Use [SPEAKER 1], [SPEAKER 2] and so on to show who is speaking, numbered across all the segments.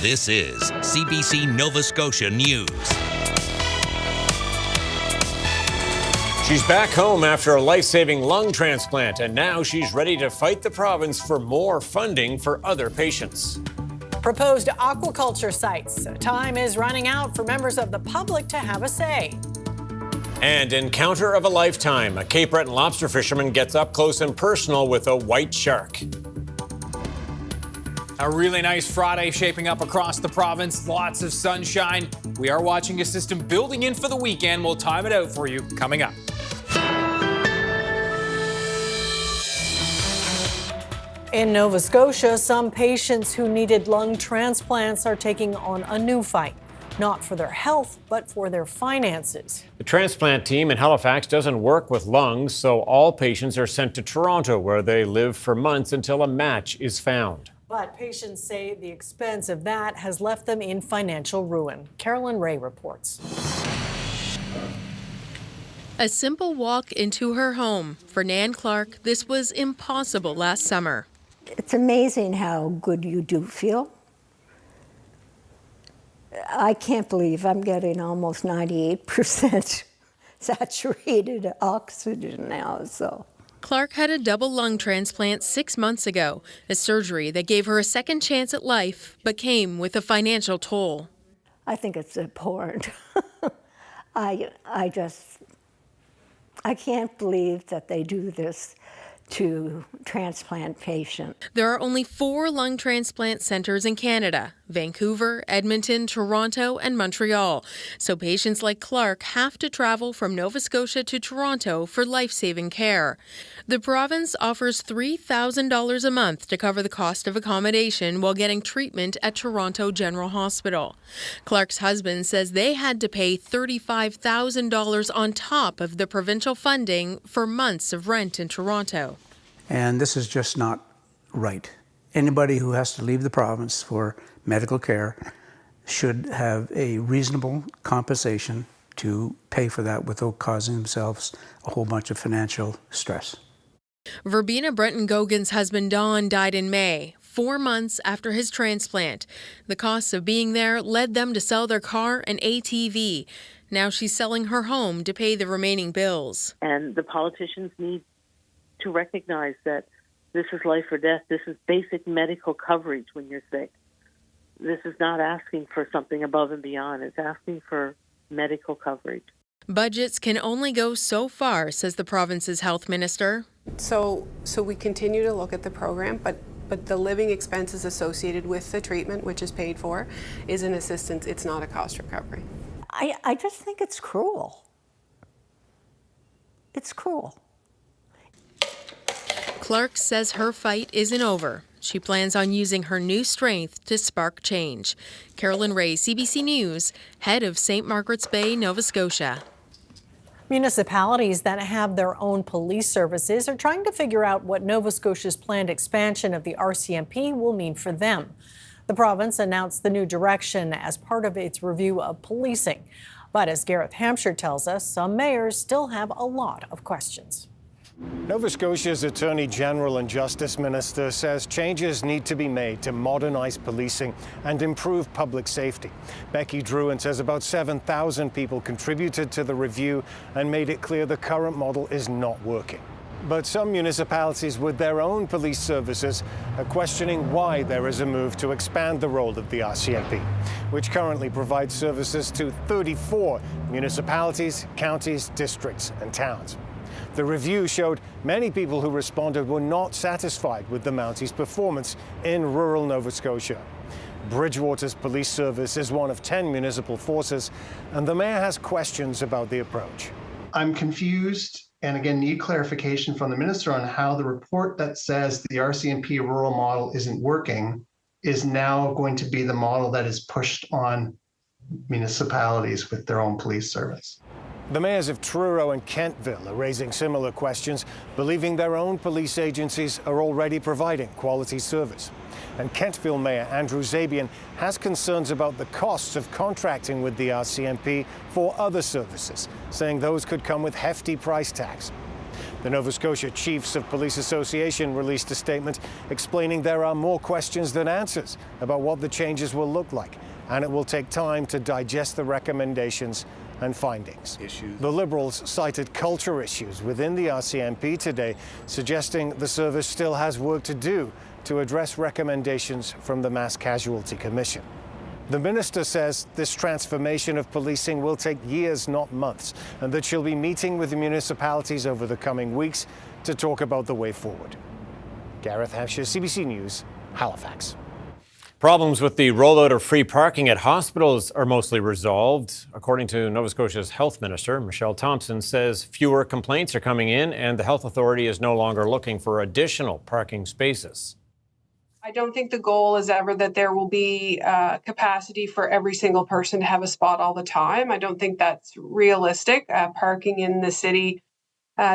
[SPEAKER 1] This is CBC Nova Scotia News.
[SPEAKER 2] She's back home after a life-saving lung transplant, and now she's ready to fight the province for more funding for other patients.
[SPEAKER 3] Proposed aquaculture sites. Time is running out for members of the public to have a say.
[SPEAKER 2] And encounter of a lifetime. A Cape Breton lobster fisherman gets up close and personal with a white shark.
[SPEAKER 4] A really nice Friday shaping up across the province. Lots of sunshine. We are watching a system building in for the weekend. We'll time it out for you coming up.
[SPEAKER 3] In Nova Scotia, some patients who needed lung transplants are taking on a new fight. Not for their health, but for their finances.
[SPEAKER 2] The transplant team in Halifax doesn't work with lungs, so all patients are sent to Toronto, where they live for months until a match is found.
[SPEAKER 3] But patients say the expense of that has left them in financial ruin. Carolyn Ray reports.
[SPEAKER 5] A simple walk into her home. For Nan Clark, this was impossible last summer.
[SPEAKER 6] It's amazing how good you do feel. I can't believe I'm getting almost 98% saturated oxygen now, so.
[SPEAKER 5] Clark had a double lung transplant 6 months ago, a surgery that gave her a second chance at life, but came with a financial toll.
[SPEAKER 6] I think it's abhorrent. I can't believe that they do this to transplant patients.
[SPEAKER 5] There are only 4 lung transplant centers in Canada: Vancouver, Edmonton, Toronto, and Montreal. So patients like Clark have to travel from Nova Scotia to Toronto for life-saving care. The province offers $3,000 a month to cover the cost of accommodation while getting treatment at Toronto General Hospital. Clark's husband says they had to pay $35,000 on top of the provincial funding for months of rent in Toronto.
[SPEAKER 7] And this is just not right. Anybody who has to leave the province for medical care should have a reasonable compensation to pay for that without causing themselves a whole bunch of financial stress.
[SPEAKER 5] Verbena Brenton Gogan's husband Don died in May, 4 months after his transplant. The costs of being there led them to sell their car and ATV. Now she's selling her home to pay the remaining bills.
[SPEAKER 8] And the politicians need to recognize that this is life or death. This is basic medical coverage when you're sick. This is not asking for something above and beyond. It's asking for medical coverage.
[SPEAKER 5] Budgets can only go so far, says the province's health minister.
[SPEAKER 9] So we continue to look at the program, but the living expenses associated with the treatment, which is paid for, is an assistance. It's not a cost recovery.
[SPEAKER 6] I just think it's cruel. It's cruel.
[SPEAKER 5] Clark says her fight isn't over. She plans on using her new strength to spark change. Carolyn Ray, CBC News, head of St. Margaret's Bay, Nova Scotia.
[SPEAKER 3] Municipalities that have their own police services are trying to figure out what Nova Scotia's planned expansion of the RCMP will mean for them. The province announced the new direction as part of its review of policing. But as Gareth Hampshire tells us, some mayors still have a lot of questions.
[SPEAKER 10] Nova Scotia's Attorney General and Justice Minister says changes need to be made to modernize policing and improve public safety. Becky Druin says about 7,000 people contributed to the review and made it clear the current model is not working. But some municipalities with their own police services are questioning why there is a move to expand the role of the RCMP, which currently provides services to 34 municipalities, counties, districts, and towns. The review showed many people who responded were not satisfied with the Mounties' performance in rural Nova Scotia. Bridgewater's police service is one of 10 municipal forces, and the mayor has questions about the approach.
[SPEAKER 11] I'm confused and again need clarification from the minister on how the report that says the RCMP rural model isn't working is now going to be the model that is pushed on municipalities with their own police service.
[SPEAKER 10] The mayors of Truro and Kentville are raising similar questions, believing their own police agencies are already providing quality service. And Kentville Mayor Andrew Zabian has concerns about the costs of contracting with the RCMP for other services, saying those could come with hefty price tags. The Nova Scotia Chiefs of Police Association released a statement explaining there are more questions than answers about what the changes will look like, and it will take time to digest the recommendations and findings. The Liberals cited culture issues within the RCMP today, suggesting the service still has work to do to address recommendations from the Mass Casualty Commission. The minister says this transformation of policing will take years, not months, and that she'll be meeting with the municipalities over the coming weeks to talk about the way forward. Gareth Hampshire, CBC News, Halifax.
[SPEAKER 2] Problems with the rollout of free parking at hospitals are mostly resolved. According to Nova Scotia's Health Minister, Michelle Thompson says fewer complaints are coming in and the Health Authority is no longer looking for additional parking spaces.
[SPEAKER 9] I don't think the goal is ever that there will be capacity for every single person to have a spot all the time. I don't think that's realistic. Parking in the city,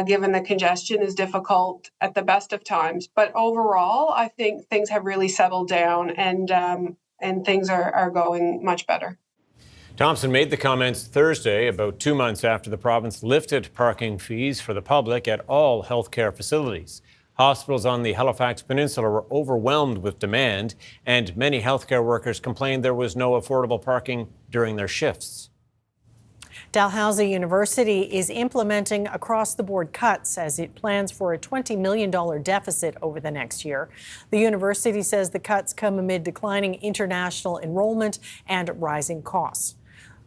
[SPEAKER 9] given the congestion, is difficult at the best of times. But overall, I think things have really settled down and things are going much better.
[SPEAKER 2] Thompson made the comments Thursday, about 2 months after the province lifted parking fees for the public at all healthcare facilities. Hospitals on the Halifax Peninsula were overwhelmed with demand, and many healthcare workers complained there was no affordable parking during their shifts.
[SPEAKER 3] Dalhousie University is implementing across-the-board cuts as it plans for a $20 million deficit over the next year. The university says the cuts come amid declining international enrollment and rising costs.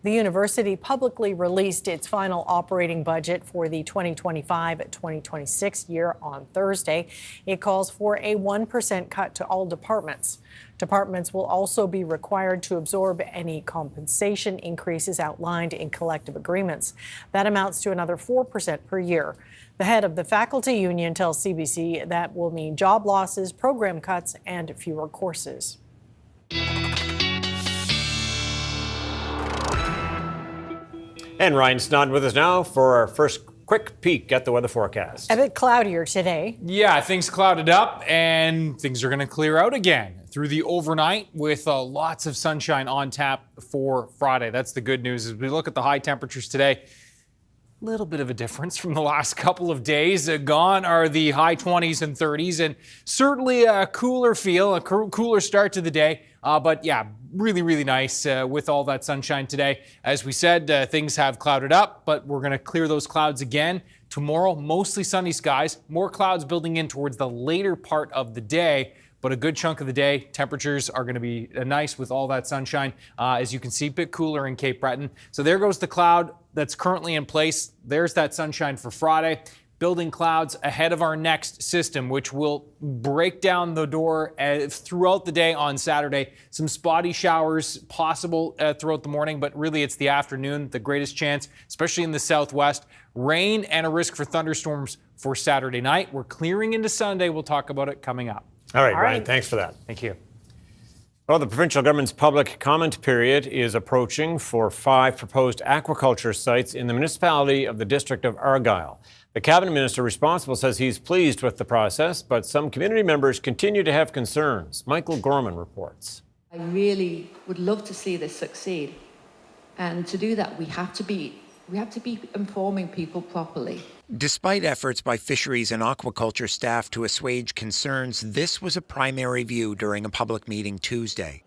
[SPEAKER 3] The university publicly released its final operating budget for the 2025-2026 year on Thursday. It calls for a 1% cut to all departments. Departments will also be required to absorb any compensation increases outlined in collective agreements. That amounts to another 4% per year. The head of the faculty union tells CBC that will mean job losses, program cuts, and fewer courses.
[SPEAKER 2] And Ryan Snoddon with us now for our first quick peek at the weather forecast.
[SPEAKER 3] A bit cloudier today.
[SPEAKER 4] Yeah, things clouded up and things are going to clear out again through the overnight with lots of sunshine on tap for Friday. That's the good news. As we look at the high temperatures today, a little bit of a difference from the last couple of days. Gone are the high 20s and 30s, and certainly a cooler feel, a cooler start to the day. But yeah, really, really nice with all that sunshine today. As we said, things have clouded up, but we're going to clear those clouds again. Tomorrow, mostly sunny skies, more clouds building in towards the later part of the day. But a good chunk of the day, temperatures are going to be nice with all that sunshine. As you can see, a bit cooler in Cape Breton. So there goes the cloud that's currently in place. There's that sunshine for Friday. Building clouds ahead of our next system, which will break down the door throughout the day on Saturday. Some spotty showers possible throughout the morning, but really it's the afternoon, the greatest chance, especially in the southwest. Rain and a risk for thunderstorms for Saturday night. We're clearing into Sunday. We'll talk about it coming up.
[SPEAKER 2] All right, Ryan, thanks for that.
[SPEAKER 4] Thank you.
[SPEAKER 2] Well, the provincial government's public comment period is approaching for 5 proposed aquaculture sites in the municipality of the District of Argyll. The cabinet minister responsible says he's pleased with the process, but some community members continue to have concerns. Michael Gorman reports.
[SPEAKER 12] I really would love to see this succeed. And to do that, we have to be informing people properly.
[SPEAKER 13] Despite efforts by fisheries and aquaculture staff to assuage concerns, this was a primary view during a public meeting Tuesday.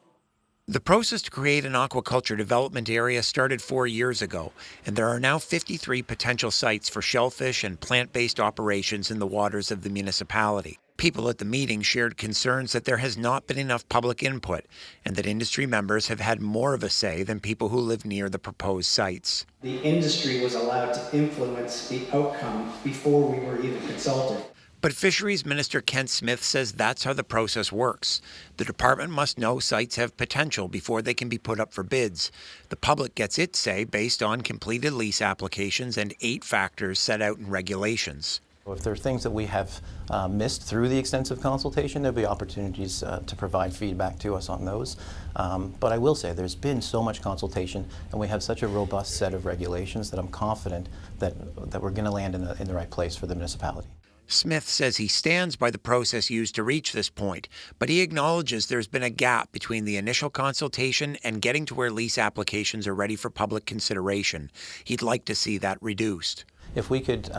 [SPEAKER 13] The process to create an aquaculture development area started 4 years ago, and there are now 53 potential sites for shellfish and plant-based operations in the waters of the municipality. People at the meeting shared concerns that there has not been enough public input and that industry members have had more of a say than people who live near the proposed sites.
[SPEAKER 14] The industry was allowed to influence the outcome before we were even consulted.
[SPEAKER 13] But Fisheries Minister Kent Smith says that's how the process works. The department must know sites have potential before they can be put up for bids. The public gets its say based on completed lease applications and 8 factors set out in regulations.
[SPEAKER 15] If there are things that we have missed through the extensive consultation, there'll be opportunities to provide feedback to us on those. But I will say there's been so much consultation and we have such a robust set of regulations that I'm confident that we're going to land in the right place for the municipality.
[SPEAKER 13] Smith says he stands by the process used to reach this point, but he acknowledges there's been a gap between the initial consultation and getting to where lease applications are ready for public consideration. He'd like to see that reduced.
[SPEAKER 15] If we could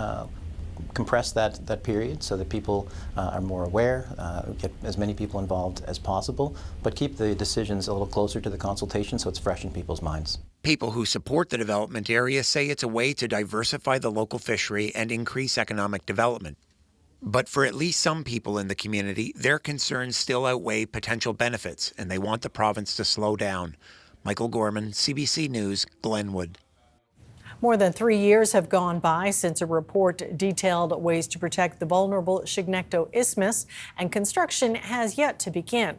[SPEAKER 15] compress that period so that people are more aware, get as many people involved as possible, but keep the decisions a little closer to the consultation so it's fresh in people's minds.
[SPEAKER 13] People who support the development area say it's a way to diversify the local fishery and increase economic development. But for at least some people in the community, their concerns still outweigh potential benefits, and they want the province to slow down. Michael Gorman, CBC News, Glenwood.
[SPEAKER 3] More than 3 years have gone by since a report detailed ways to protect the vulnerable Chignecto Isthmus, and construction has yet to begin.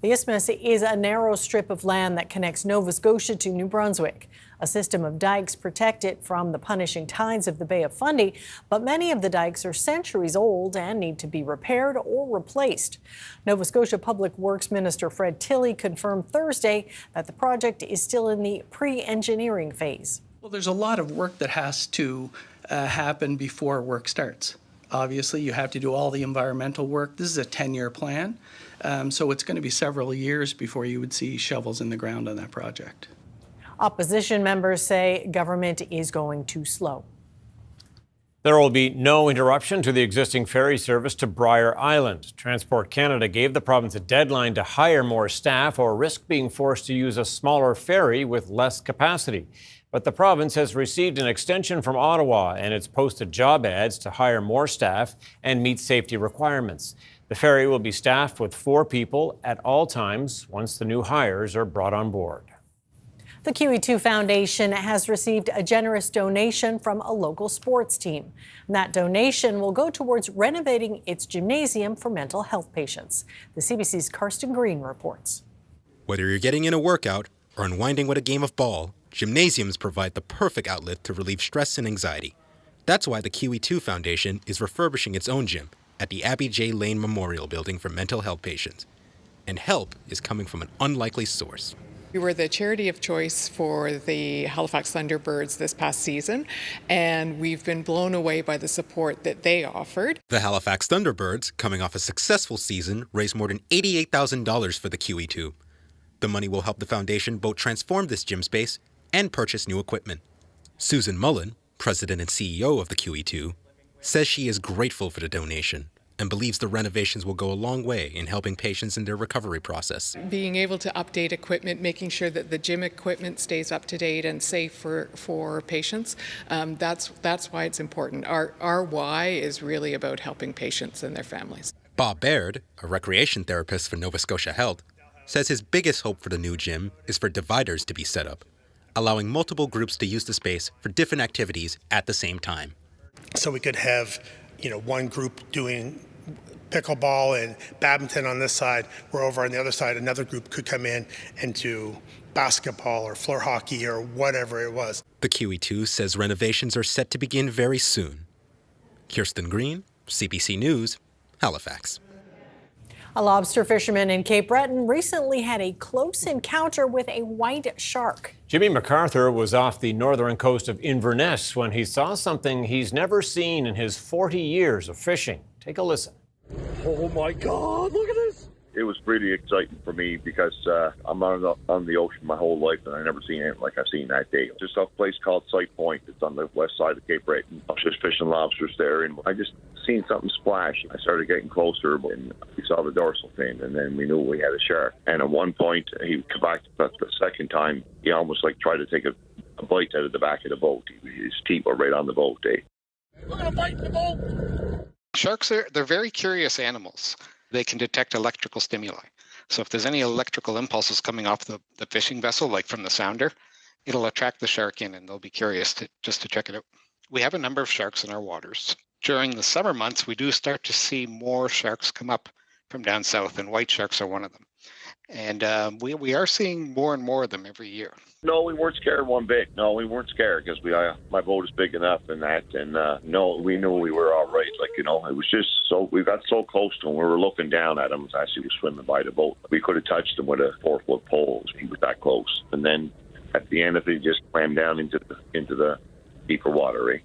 [SPEAKER 3] The isthmus is a narrow strip of land that connects Nova Scotia to New Brunswick. A system of dikes protect it from the punishing tides of the Bay of Fundy, but many of the dikes are centuries old and need to be repaired or replaced. Nova Scotia Public Works Minister Fred Tilley confirmed Thursday that the project is still in the pre-engineering phase.
[SPEAKER 16] Well, there's a lot of work that has to happen before work starts. Obviously, you have to do all the environmental work. This is a 10-year plan, so it's going to be several years before you would see shovels in the ground on that project.
[SPEAKER 3] Opposition members say government is going too slow.
[SPEAKER 2] There will be no interruption to the existing ferry service to Briar Island. Transport Canada gave the province a deadline to hire more staff or risk being forced to use a smaller ferry with less capacity. But the province has received an extension from Ottawa, and it's posted job ads to hire more staff and meet safety requirements. The ferry will be staffed with 4 people at all times once the new hires are brought on board.
[SPEAKER 3] The QE2 Foundation has received a generous donation from a local sports team. And that donation will go towards renovating its gymnasium for mental health patients. The CBC's Karsten Green reports.
[SPEAKER 17] Whether you're getting in a workout or unwinding with a game of ball, gymnasiums provide the perfect outlet to relieve stress and anxiety. That's why the QE2 Foundation is refurbishing its own gym at the Abby J. Lane Memorial Building for mental health patients. And help is coming from an unlikely source.
[SPEAKER 18] We were the charity of choice for the Halifax Thunderbirds this past season, and we've been blown away by the support that they offered.
[SPEAKER 17] The Halifax Thunderbirds, coming off a successful season, raised more than $88,000 for the QE2. The money will help the foundation both transform this gym space and purchase new equipment. Susan Mullen, president and CEO of the QE2, says she is grateful for the donation and believes the renovations will go a long way in helping patients in their recovery process.
[SPEAKER 18] Being able to update equipment, making sure that the gym equipment stays up to date and safe for patients, that's why it's important. Our why is really about helping patients and their families.
[SPEAKER 17] Bob Baird, a recreation therapist for Nova Scotia Health, says his biggest hope for the new gym is for dividers to be set up, allowing multiple groups to use the space for different activities at the same time.
[SPEAKER 19] So we could have, one group doing pickleball and badminton on this side, where over on the other side, another group could come in and do basketball or floor hockey or whatever it was.
[SPEAKER 17] The QE2 says renovations are set to begin very soon. Kirsten Green, CBC News, Halifax.
[SPEAKER 3] A lobster fisherman in Cape Breton recently had a close encounter with a white shark.
[SPEAKER 2] Jimmy MacArthur was off the northern coast of Inverness when he saw something he's never seen in his 40 years of fishing. Take a listen.
[SPEAKER 20] Oh my God, look at this. It was pretty exciting for me because I'm on the ocean my whole life and I never seen anything like I've seen that day. Just a place called Sight Point. It's on the west side of Cape Breton. I was just fishing lobsters there and I just seen something splash. I started getting closer and we saw the dorsal fin and then we knew we had a shark. And at one point he came back the second time. He almost tried to take a bite out of the back of the boat. His teeth were right on the boat.
[SPEAKER 21] Look at a bite in the boat. Sharks, they're very curious animals. They can detect electrical stimuli. So if there's any electrical impulses coming off the fishing vessel, like from the sounder, it'll attract the shark in and they'll be curious just to check it out. We have a number of sharks in our waters. During the summer months, we do start to see more sharks come up from down south, and white sharks are one of them. And we are seeing more and more of them every year.
[SPEAKER 20] No, we weren't scared one bit. No, we weren't scared because my boat is big enough and that. And no, we knew we were all right. It was just we got so close to him. We were looking down at him as he was swimming by the boat. We could have touched him with a 4-foot pole. He was that close. And then at the end of it, he just swam down into the deeper water.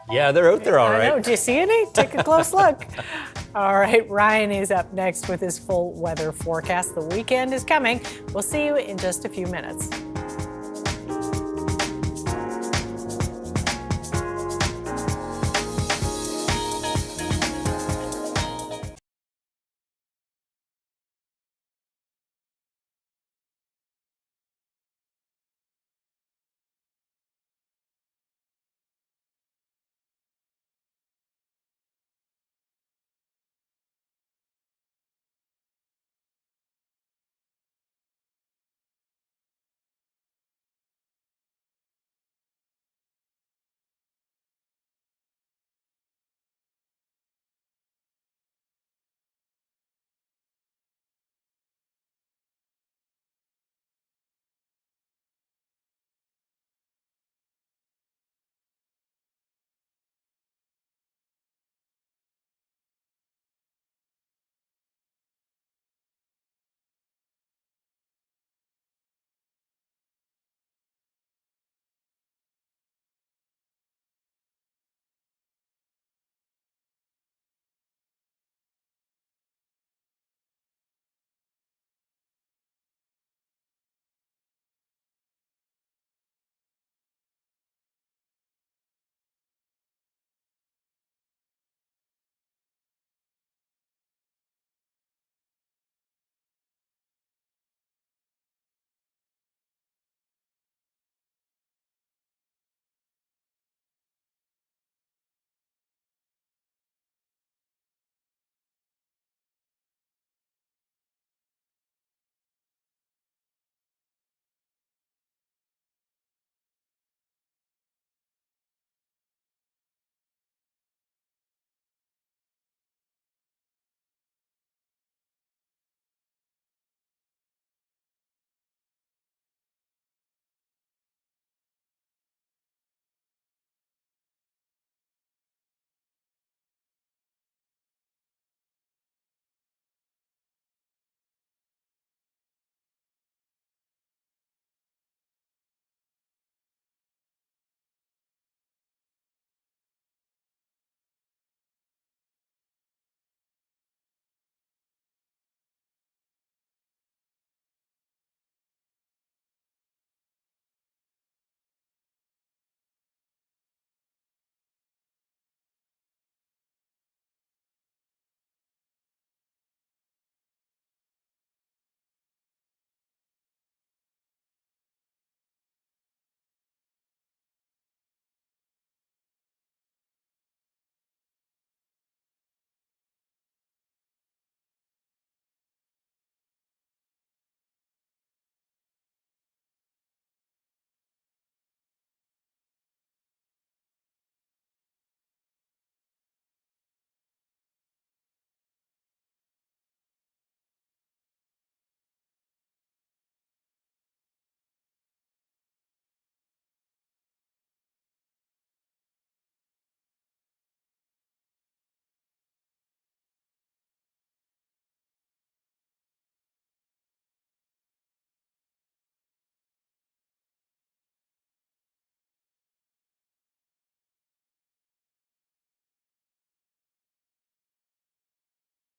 [SPEAKER 2] Yeah, they're out there all right.
[SPEAKER 3] I know. Do you see any? Take a close look. All right, Ryan is up next with his full weather forecast. The weekend is coming. We'll see you in just a few minutes.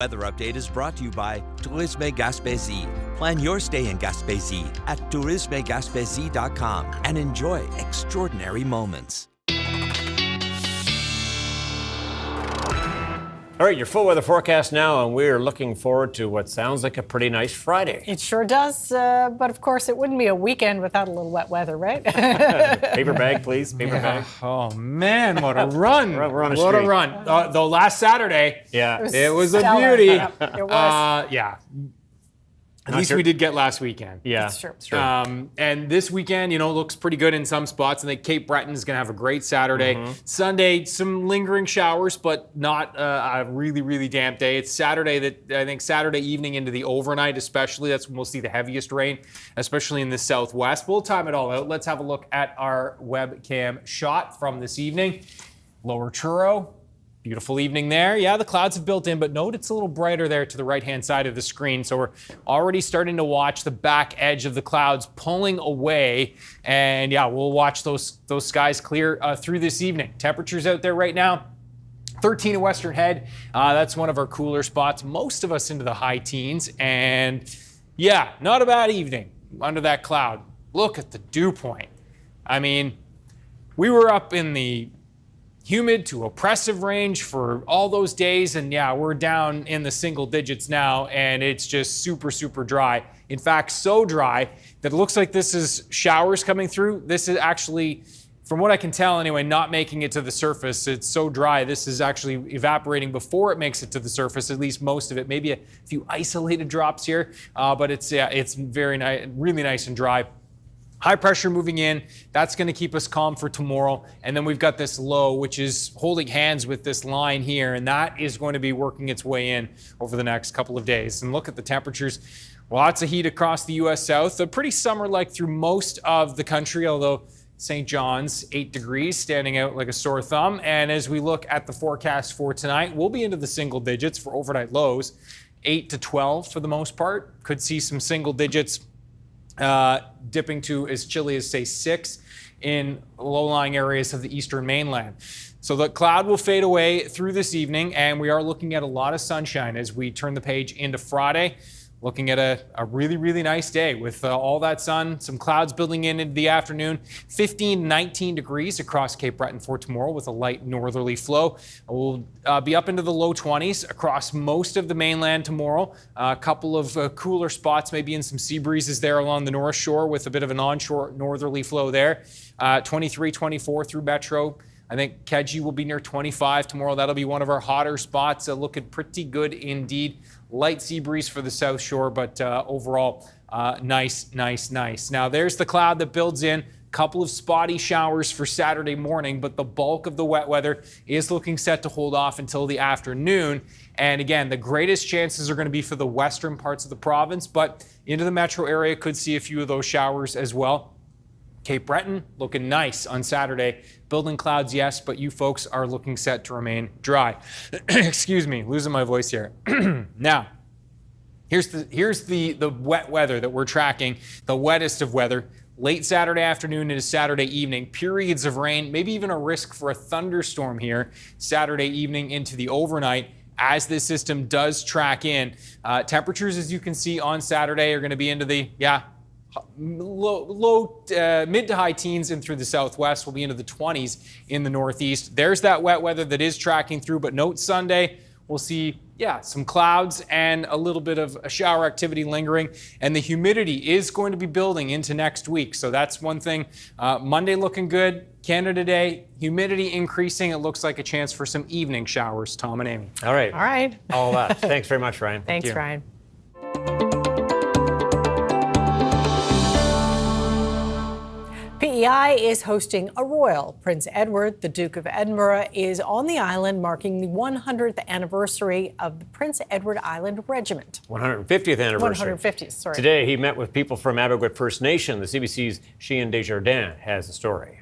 [SPEAKER 1] Weather update is brought to you by Tourisme Gaspésie. Plan your stay in Gaspésie at tourismegaspésie.com and enjoy extraordinary moments.
[SPEAKER 2] All right, your full weather forecast now, and we're looking forward to what sounds like a pretty nice Friday.
[SPEAKER 3] It sure does, but of course it wouldn't be a weekend without a little wet weather, right?
[SPEAKER 2] Paper bag, please. Paper bag.
[SPEAKER 4] Oh man, what a run!
[SPEAKER 2] We're on a
[SPEAKER 4] what
[SPEAKER 2] streak.
[SPEAKER 4] a run! Though last Saturday, it was a
[SPEAKER 3] stellar.
[SPEAKER 4] beauty.
[SPEAKER 3] It was.
[SPEAKER 4] Yeah. At
[SPEAKER 2] Not
[SPEAKER 4] least
[SPEAKER 2] sure.
[SPEAKER 4] we did get last weekend.
[SPEAKER 2] Yeah,
[SPEAKER 3] That's true.
[SPEAKER 2] it's true.
[SPEAKER 4] And this weekend, looks pretty good in some spots. I think Cape Breton's going to have a great Saturday. Sunday, some lingering showers, but not a really, really damp day. It's Saturday Saturday evening into the overnight especially. That's when we'll see the heaviest rain, especially in the southwest. We'll time it all out. Let's have a look at our webcam shot from this evening. Lower Truro. Beautiful evening there. Yeah, the clouds have built in, but note it's a little brighter there to the right-hand side of the screen. So we're already starting to watch the back edge of the clouds pulling away. And yeah, we'll watch those skies clear through this evening. Temperatures out there right now, 13 at Western Head. That's one of our cooler spots. Most of us into the high teens. And yeah, not a bad evening under that cloud. Look at the dew point. I mean, we were up in the humid to oppressive range for all those days, and yeah, we're down in the single digits now, and it's just super, super dry. In fact, so dry that it looks like this is showers coming through. This is actually, from what I can tell anyway, not making it to the surface. It's so dry, this is actually evaporating before it makes it to the surface, at least most of it. Maybe a few isolated drops here, but it's very nice, really nice and dry. High pressure moving in, that's going to keep us calm for tomorrow. And then we've got this low, which is holding hands with this line here, and that is going to be working its way in over the next couple of days. And look at the temperatures. Lots of heat across the U.S. South. Pretty summer-like through most of the country, although St. John's, 8 degrees, standing out like a sore thumb. And as we look at the forecast for tonight, we'll be into the single digits for overnight lows, 8 to 12 for the most part. Could see some single digits dipping to as chilly as, say, 6 in low-lying areas of the eastern mainland. So the cloud will fade away through this evening, and we are looking at a lot of sunshine as we turn the page into Friday. Looking at a really, really nice day with all that sun, some clouds building in into the afternoon. 15, 19 degrees across Cape Breton for tomorrow with a light northerly flow. We'll be up into the low 20s across most of the mainland tomorrow. A couple of cooler spots, maybe in some sea breezes there along the North Shore with a bit of an onshore northerly flow there. 23, 24 through Metro. I think Keji will be near 25 tomorrow. That'll be one of our hotter spots, looking pretty good indeed. Light sea breeze for the South Shore, but overall, nice. Now, there's the cloud that builds in. Couple of spotty showers for Saturday morning, but the bulk of the wet weather is looking set to hold off until the afternoon. And again, the greatest chances are going to be for the western parts of the province, but into the metro area could see a few of those showers as well. Cape Breton looking nice on Saturday. Building clouds, yes, but you folks are looking set to remain dry. Excuse me, losing my voice here. Now, here's the wet weather that we're tracking, the wettest of weather. Late Saturday afternoon into Saturday evening, periods of rain, maybe even a risk for a thunderstorm here Saturday evening into the overnight as this system does track in. Temperatures, as you can see on Saturday, are going to be into the, mid to high teens, and through the southwest will be into the 20s in the northeast. There's that wet weather that is tracking through, but note Sunday we'll see some clouds and a little bit of a shower activity lingering, and the humidity is going to be building into next week. So that's one thing. Monday looking good. Canada Day, humidity increasing. It looks like a chance for some evening showers, Tom and Amy.
[SPEAKER 2] All right.
[SPEAKER 3] All
[SPEAKER 2] that. Thanks very much, Ryan.
[SPEAKER 3] Thanks, Ryan. PEI is hosting a royal. Prince Edward, the Duke of Edinburgh, is on the island marking the 100th anniversary of the Prince Edward Island Regiment.
[SPEAKER 2] 150th anniversary.
[SPEAKER 3] 150th, sorry.
[SPEAKER 2] Today, he met with people from Abegoit First Nation. The CBC's Sheehan Desjardins has the story.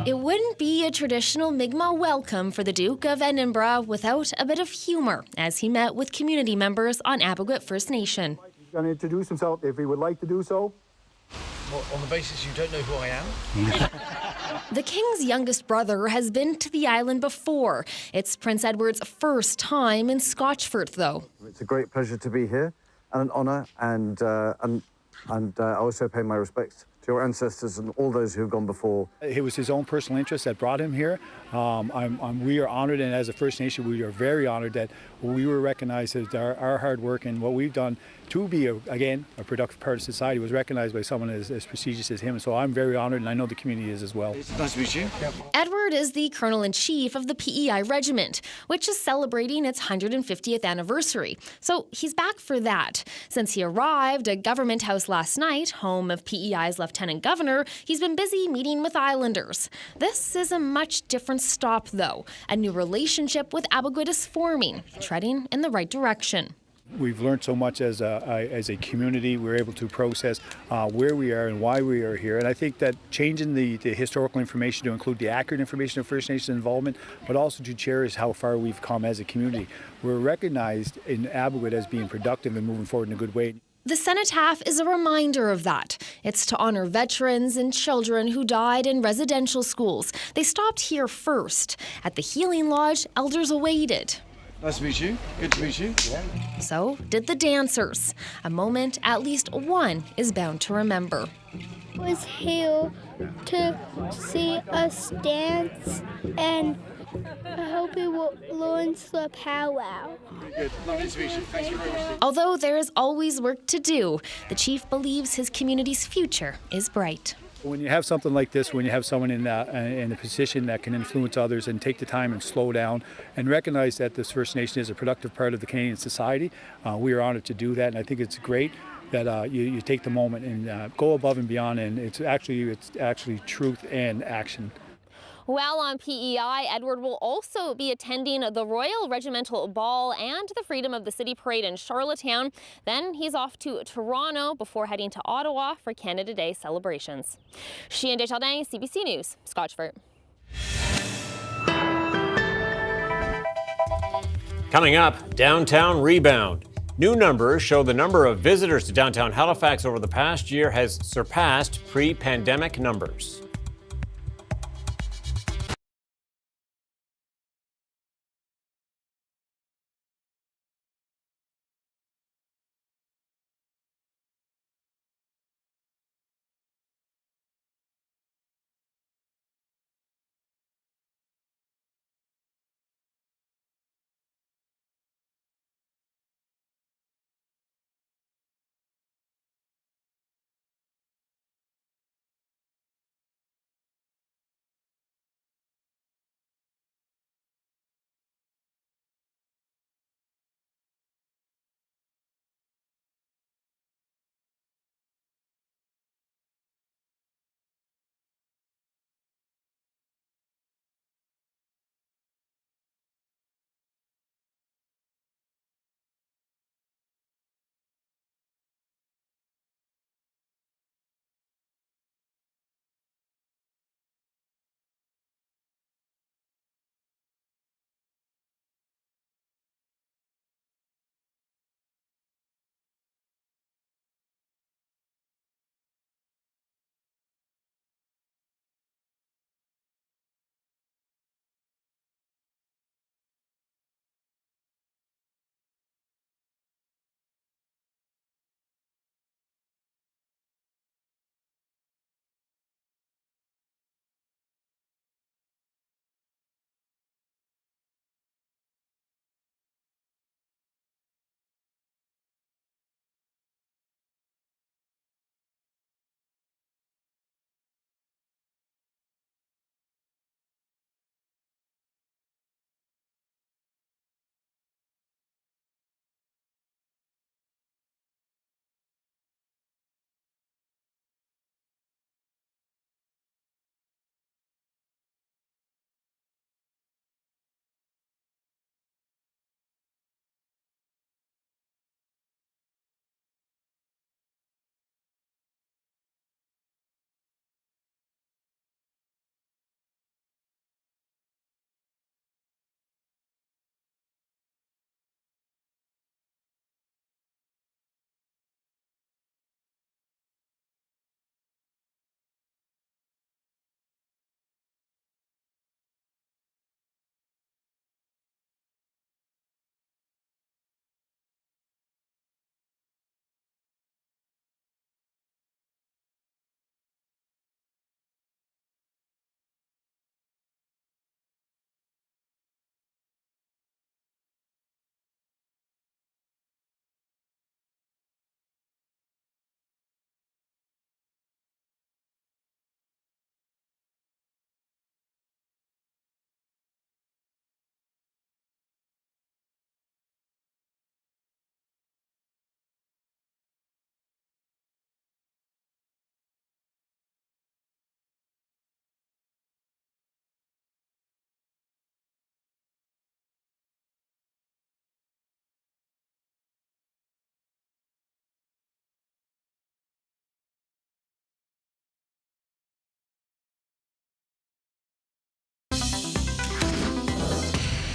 [SPEAKER 22] It wouldn't be a traditional Mi'kmaq welcome for the Duke of Edinburgh without a bit of humor as he met with community members on Abegoit First Nation.
[SPEAKER 23] He's going to introduce himself if he would like to do so.
[SPEAKER 7] On the basis you don't know who I am?
[SPEAKER 22] The king's youngest brother has been to the island before. It's Prince Edward's first time in Scotchfort, though.
[SPEAKER 8] It's a great pleasure to be here and an honour, and I also pay my respects to your ancestors and all those who have gone before.
[SPEAKER 23] It was his own personal interest that brought him here. We are honoured, and as a First Nation, we are very honoured that we were recognised as our hard work and what we've done to be, again, a productive part of society was recognised by someone as prestigious as him. So I'm very honoured, and I know the community is as well.
[SPEAKER 7] It's nice to meet you.
[SPEAKER 22] Edward is the Colonel-in-Chief of the PEI Regiment, which is celebrating its 150th anniversary. So he's back for that. Since he arrived at Government House last night, home of PEI's Lieutenant Governor, he's been busy meeting with Islanders. This is a much different stop, though. A new relationship with Abegoit is forming, treading in the right direction.
[SPEAKER 23] We've learned so much as a community. We're able to process where we are and why we are here. And I think that changing the historical information to include the accurate information of First Nations involvement, but also to cherish how far we've come as a community. We're recognized in Abegoit as being productive and moving forward in a good way.
[SPEAKER 22] The cenotaph is a reminder of that. It's to honor veterans and children who died in residential schools. They stopped here first. At the Healing Lodge, elders awaited.
[SPEAKER 7] Nice to meet you. Good to meet you.
[SPEAKER 22] Yeah. So did the dancers. A moment at least one is bound to remember.
[SPEAKER 24] Was here to see us dance, and I hope he will learn the powwow.
[SPEAKER 7] Good. Lovely to meet you. Thanks very much.
[SPEAKER 22] Although there is always work to do, the chief believes his community's future is bright.
[SPEAKER 23] When you have something like this, when you have someone in a position that can influence others and take the time and slow down and recognize that this First Nation is a productive part of the Canadian society, we are honored to do that. And I think it's great that you take the moment and go above and beyond. And it's actually truth and action.
[SPEAKER 22] While on PEI, Edward will also be attending the Royal Regimental Ball and the Freedom of the City Parade in Charlottetown. Then he's off to Toronto before heading to Ottawa for Canada Day celebrations. Chien Desjardins, CBC News, Scotchfort.
[SPEAKER 2] Coming up, downtown rebound. New numbers show the number of visitors to downtown Halifax over the past year has surpassed pre-pandemic numbers.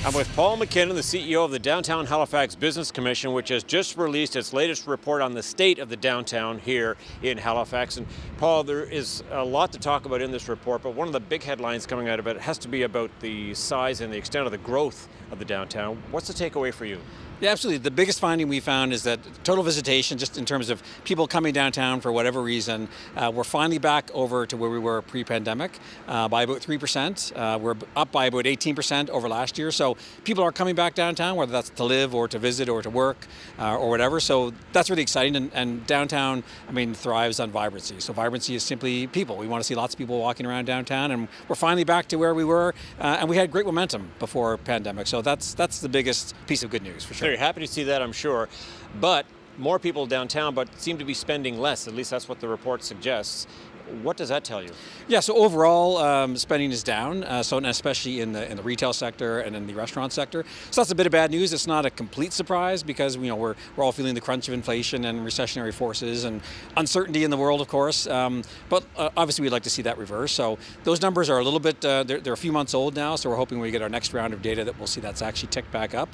[SPEAKER 2] I'm with Paul McKinnon, the CEO of the Downtown Halifax Business Commission, which has just released its latest report on the state of the downtown here in Halifax. And Paul, there is a lot to talk about in this report, but one of the big headlines coming out of it has to be about the size and the extent of the growth of the downtown. What's the takeaway for you?
[SPEAKER 5] Yeah, absolutely. The biggest finding we found is that total visitation, just in terms of people coming downtown for whatever reason, we're finally back over to where we were pre-pandemic by about 3%. We're up by about 18% over last year. So people are coming back downtown, whether that's to live or to visit or to work or whatever. So that's really exciting. And downtown, thrives on vibrancy. So vibrancy is simply people. We want to see lots of people walking around downtown, and we're finally back to where we were. And we had great momentum before pandemic. So that's the biggest piece of good news for sure.
[SPEAKER 2] Very happy to see that, I'm sure. But more people downtown, but seem to be spending less. At least that's what the report suggests. What does that tell you?
[SPEAKER 5] Yeah, so overall spending is down, and especially in the retail sector and in the restaurant sector. So that's a bit of bad news. It's not a complete surprise because we're all feeling the crunch of inflation and recessionary forces and uncertainty in the world, of course. But obviously we'd like to see that reverse. So those numbers are a little bit, they're a few months old now, so we're hoping when we get our next round of data that we'll see that's actually ticked back up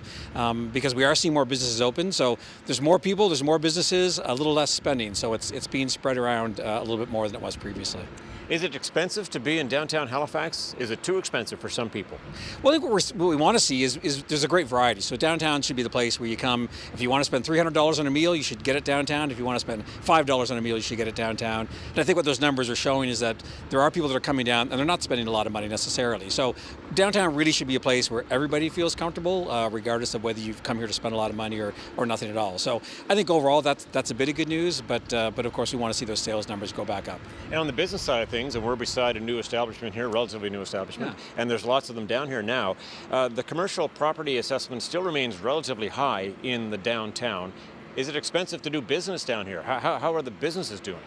[SPEAKER 5] because we are seeing more businesses open. So there's more people, there's more businesses, a little less spending. So it's being spread around a little bit more than it was previously.
[SPEAKER 2] Is it expensive to be in downtown Halifax? Is it too expensive for some people?
[SPEAKER 5] Well, I think what we want to see is there's a great variety. So downtown should be the place where you come. If you want to spend $300 on a meal, you should get it downtown. If you want to spend $5 on a meal, you should get it downtown. And I think what those numbers are showing is that there are people that are coming down and they're not spending a lot of money necessarily. So downtown really should be a place where everybody feels comfortable, regardless of whether you've come here to spend a lot of money or nothing at all. So I think overall that's a bit of good news, but of course we want to see those sales numbers go back up.
[SPEAKER 2] And on the business side of things, and we're beside a new establishment here, relatively new establishment, and there's lots of them down here now. The commercial property assessment still remains relatively high in the downtown. Is it expensive to do business down here? How are the businesses doing?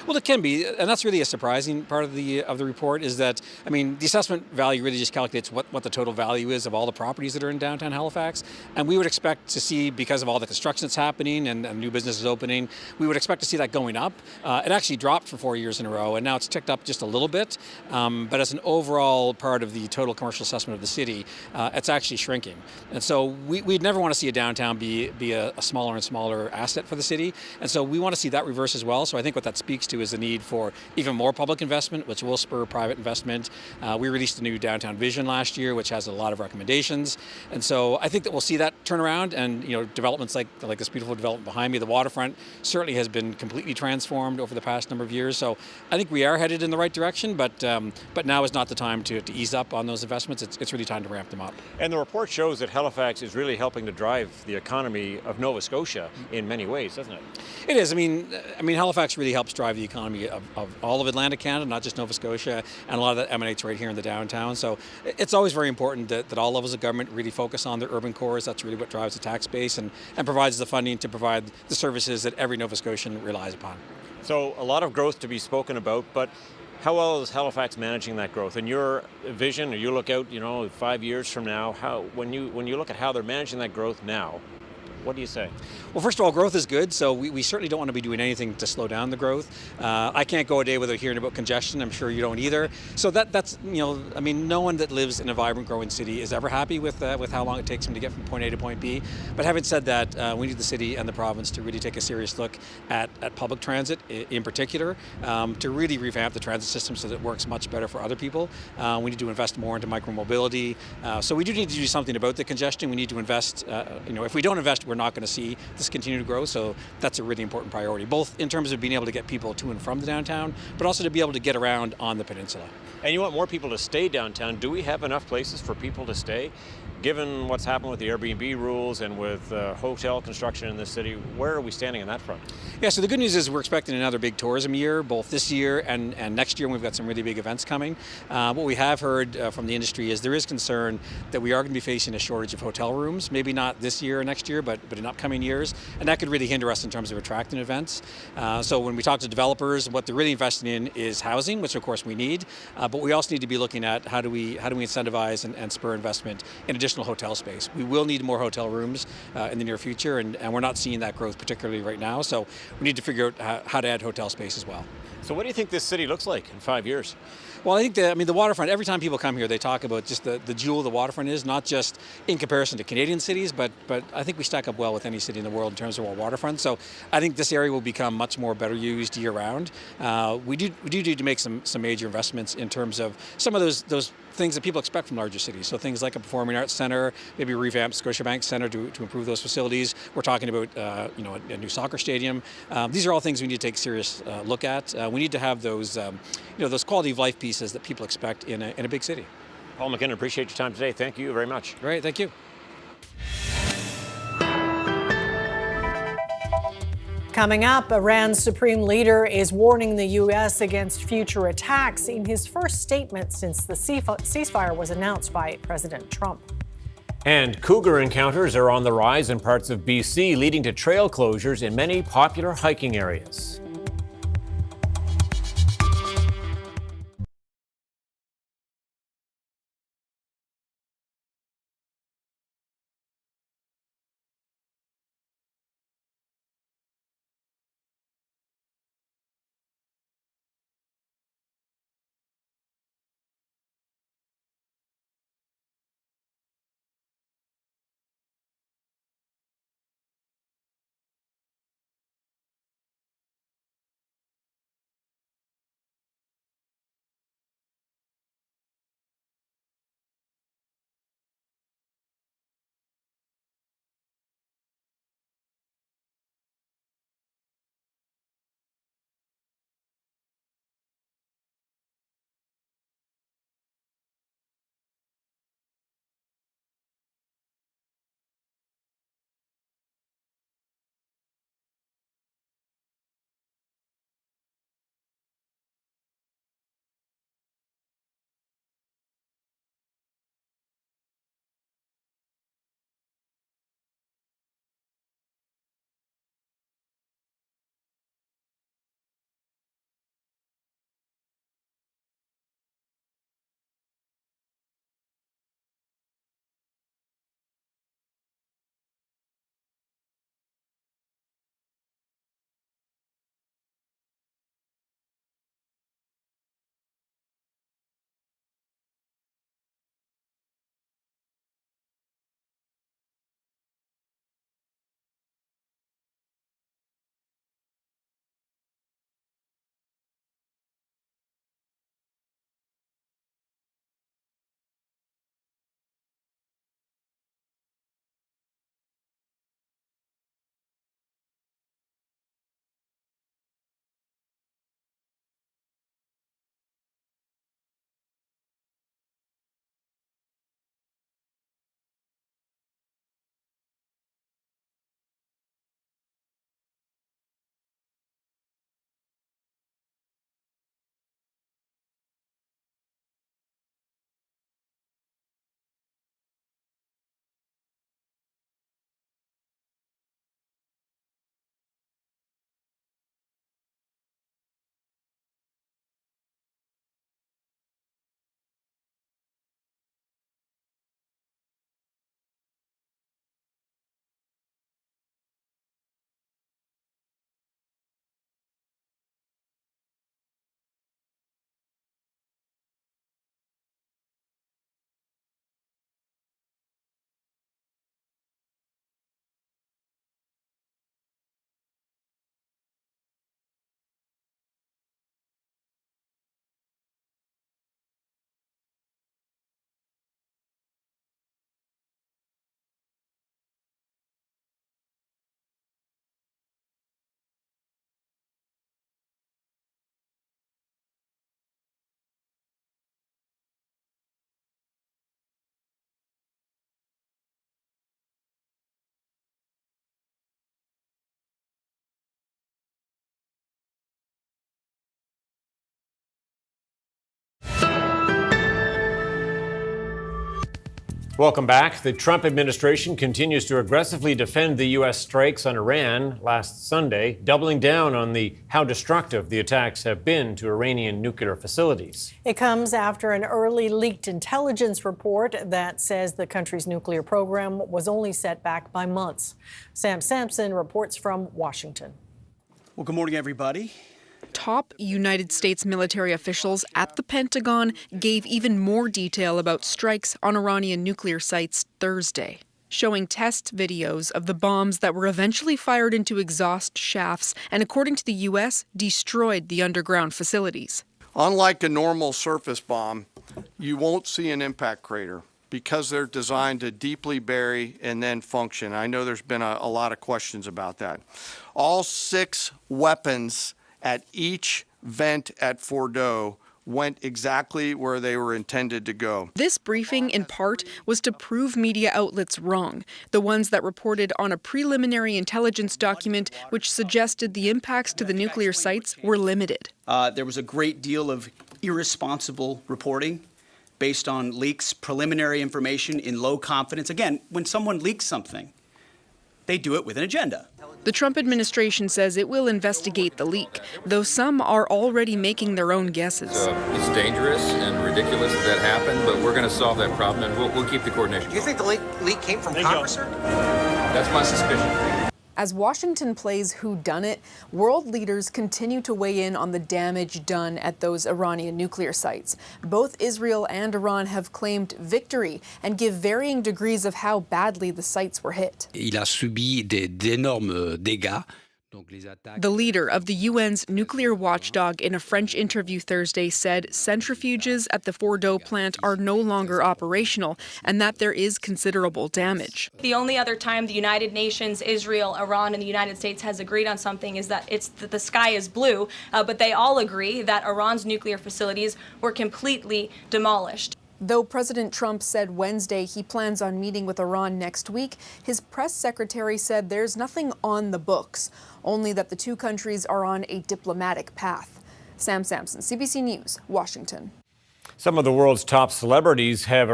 [SPEAKER 5] Well, it can be, and that's really a surprising part of the report is that, the assessment value really just calculates what the total value is of all the properties that are in downtown Halifax. And we would expect to see, because of all the construction that's happening and new businesses opening, we would expect to see that going up. It actually dropped for 4 years in a row, and now it's ticked up just a little bit. But as an overall part of the total commercial assessment of the city, it's actually shrinking. And so we'd never want to see a downtown be a smaller and smaller asset for the city. And so we want to see that reverse as well. So I think what that speaks to is the need for even more public investment, which will spur private investment. We released a new downtown vision last year, which has a lot of recommendations. And so I think that we'll see that turn around, and developments like this beautiful development behind me, the waterfront, certainly has been completely transformed over the past number of years. So I think we are headed in the right direction, but now is not the time to ease up on those investments. It's really time to ramp them up.
[SPEAKER 2] And the report shows that Halifax is really helping to drive the economy of Nova Scotia in many ways, doesn't it?
[SPEAKER 5] It is. Halifax really helps drive the economy of all of Atlantic Canada, not just Nova Scotia, and a lot of that emanates right here in the downtown. So it's always very important that all levels of government really focus on their urban cores. That's really what drives the tax base and provides the funding to provide the services that every Nova Scotian relies upon.
[SPEAKER 2] So a lot of growth to be spoken about, but how well is Halifax managing that growth? In your vision, or you look out, 5 years from now, when you look at how they're managing that growth now, what do you say?
[SPEAKER 5] Well, first of all, growth is good, so we certainly don't want to be doing anything to slow down the growth. I can't go a day without hearing about congestion. I'm sure you don't either. So that's no one that lives in a vibrant, growing city is ever happy with how long it takes them to get from point A to point B. But having said that, we need the city and the province to really take a serious look at public transit in particular, to really revamp the transit system so that it works much better for other people. We need to invest more into micromobility. So we do need to do something about the congestion. We need to invest. If we don't invest, we're not going to see this continue to grow. So that's a really important priority, both in terms of being able to get people to and from the downtown, but also to be able to get around on the peninsula.
[SPEAKER 2] And you want more people to stay downtown. Do we have enough places for people to stay? Given what's happened with the Airbnb rules and with hotel construction in this city, where are we standing on that front?
[SPEAKER 5] Yeah, so the good news is we're expecting another big tourism year, both this year and next year, and we've got some really big events coming. What we have heard from the industry is there is concern that we are going to be facing a shortage of hotel rooms, maybe not this year or next year, but in upcoming years, and that could really hinder us in terms of attracting events. So when we talk to developers, what they're really investing in is housing, which of course we need, but we also need to be looking at how do we incentivize and spur investment in additional hotel space. We will need more hotel rooms in the near future, and we're not seeing that growth particularly right now, so we need to figure out how to add hotel space as well.
[SPEAKER 2] So what do you think this city looks like in 5 years?
[SPEAKER 5] Well, I think the waterfront, every time people come here, they talk about just the jewel the waterfront is, not just in comparison to Canadian cities, but I think we stack up well with any city in the world in terms of our waterfront. So I think this area will become much more better used year round. We do need to make some major investments in terms of some of those things that people expect from larger cities. So things like a performing arts center, maybe a revamped Scotiabank Center to improve those facilities. We're talking about a new soccer stadium. These are all things we need to take a serious look at. We need to have those those quality of life pieces that people expect in a big city.
[SPEAKER 2] Paul McKinnon, appreciate your time today. Thank you very much.
[SPEAKER 5] Great, thank you.
[SPEAKER 3] Coming up, Iran's supreme leader is warning the U.S. against future attacks in his first statement since the ceasefire was announced by President Trump.
[SPEAKER 2] And cougar encounters are on the rise in parts of BC, leading to trail closures in many popular hiking areas. Welcome back. The Trump administration continues to aggressively defend the U.S. strikes on Iran last Sunday, doubling down on how destructive the attacks have been to Iranian nuclear facilities.
[SPEAKER 3] It comes after an early leaked intelligence report that says the country's nuclear program was only set back by months. Sam Sampson reports from Washington.
[SPEAKER 6] Well, good morning, everybody. Top United States military officials at the Pentagon gave even more detail about strikes on Iranian nuclear sites Thursday, showing test videos of the bombs that were eventually fired into exhaust shafts and, according to the U.S., destroyed the underground facilities.
[SPEAKER 9] Unlike a normal surface bomb, you won't see an impact crater because they're designed to deeply bury and then function. I know there's been a lot of questions about that. All 6 weapons at each vent at Fordo went exactly where they were intended to go.
[SPEAKER 6] This briefing, in part, was to prove media outlets wrong, the ones that reported on a preliminary intelligence document which suggested the impacts to the nuclear sites were limited.
[SPEAKER 10] There was a great deal of irresponsible reporting based on leaks, preliminary information in low confidence. Again, when someone leaks something, they do it with an agenda.
[SPEAKER 6] The Trump administration says it will investigate the leak, though some are already making their own guesses.
[SPEAKER 11] It's dangerous and ridiculous that happened, but we're going to solve that problem, and we'll keep the coordination.
[SPEAKER 25] Do you think the leak came from Congress, sir?
[SPEAKER 11] That's my suspicion.
[SPEAKER 6] As Washington plays whodunit, world leaders continue to weigh in on the damage done at those Iranian nuclear sites. Both Israel and Iran have claimed victory and give varying degrees of how badly the sites were hit.
[SPEAKER 26] Il a subi d'énormes dégâts.
[SPEAKER 6] The leader of the UN's nuclear watchdog in a French interview Thursday said centrifuges at the Fordo plant are no longer operational and that there is considerable damage.
[SPEAKER 27] The only other time the United Nations, Israel, Iran, and the United States has agreed on something is that the sky is blue, but they all agree that Iran's nuclear facilities were completely demolished.
[SPEAKER 6] Though President Trump said Wednesday he plans on meeting with Iran next week, his press secretary said there's nothing on the books, only that the two countries are on a diplomatic path. Sam Sampson, CBC News, Washington.
[SPEAKER 2] Some of the world's top celebrities have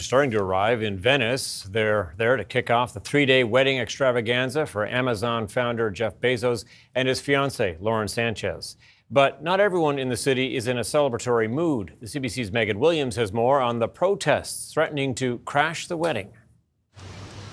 [SPEAKER 2] starting to arrive in Venice. They're there to kick off the 3-day wedding extravaganza for Amazon founder Jeff Bezos and his fiancée, Lauren Sanchez. But not everyone in the city is in a celebratory mood. The CBC's Megan Williams has more on the protests threatening to crash the wedding.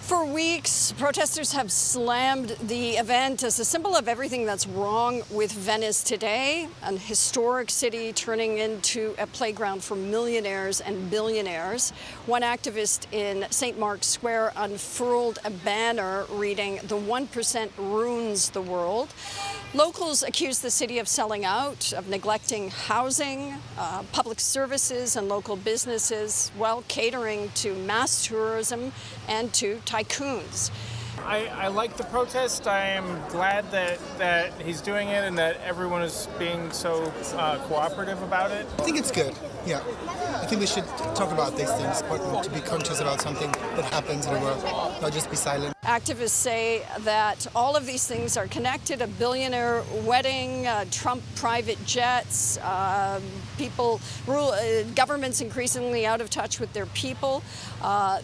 [SPEAKER 28] For weeks, protesters have slammed the event as a symbol of everything that's wrong with Venice today, an historic city turning into a playground for millionaires and billionaires. One activist in St. Mark's Square unfurled a banner reading, "The 1% ruins the world." Locals accuse the city of selling out, of neglecting housing, public services and local businesses, while catering to mass tourism and to tycoons.
[SPEAKER 29] I like the protest. I am glad that he's doing it and that everyone is being so cooperative about it.
[SPEAKER 30] I think it's good, yeah. I think we should talk about these things, but to be conscious about something that happens in the world, not just be silent.
[SPEAKER 28] Activists say that all of these things are connected: a billionaire wedding, Trump private jets, governments increasingly out of touch with their people.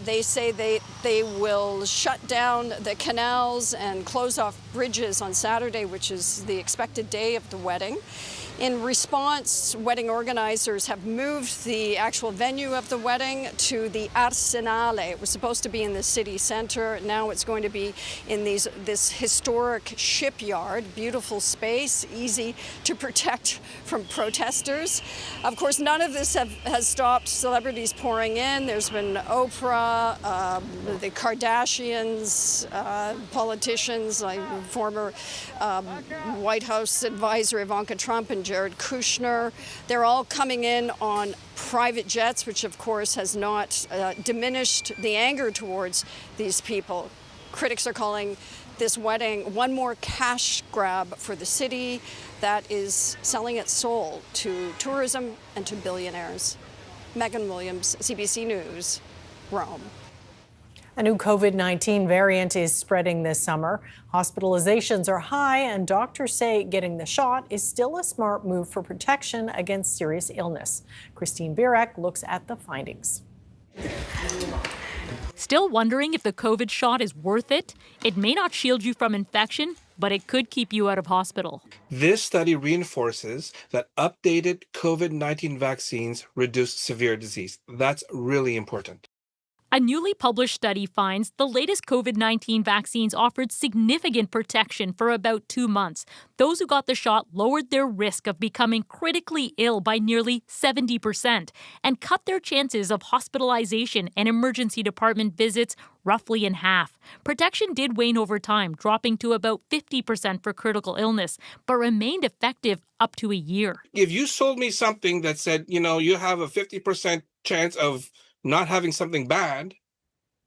[SPEAKER 28] They say they will shut down the canals and close off bridges on Saturday, which is the expected day of the wedding. In response, wedding organizers have moved the actual venue of the wedding to the Arsenale. It was supposed to be in the city center. Now it's going to be in this historic shipyard. Beautiful space, easy to protect from protesters. Of course, none of this has stopped celebrities pouring in. There's been Oprah, the Kardashians, politicians like former White House advisor Ivanka Trump and Jared Kushner. They're all coming in on private jets, which of course has not diminished the anger towards these people. Critics are calling this wedding one more cash grab for the city that is selling its soul to tourism and to billionaires. Megan Williams, CBC News, Rome.
[SPEAKER 3] A new COVID-19 variant is spreading this summer. Hospitalizations are high, and doctors say getting the shot is still a smart move for protection against serious illness. Christine Birek looks at the findings.
[SPEAKER 31] Still wondering if the COVID shot is worth it? It may not shield you from infection, but it could keep you out of hospital.
[SPEAKER 32] This study reinforces that updated COVID-19 vaccines reduce severe disease. That's really important.
[SPEAKER 31] A newly published study finds the latest COVID-19 vaccines offered significant protection for about 2 months. Those who got the shot lowered their risk of becoming critically ill by nearly 70% and cut their chances of hospitalization and emergency department visits roughly in half. Protection did wane over time, dropping to about 50% for critical illness, but remained effective up to a year.
[SPEAKER 32] If you sold me something that said, you have a 50% chance of not having something bad,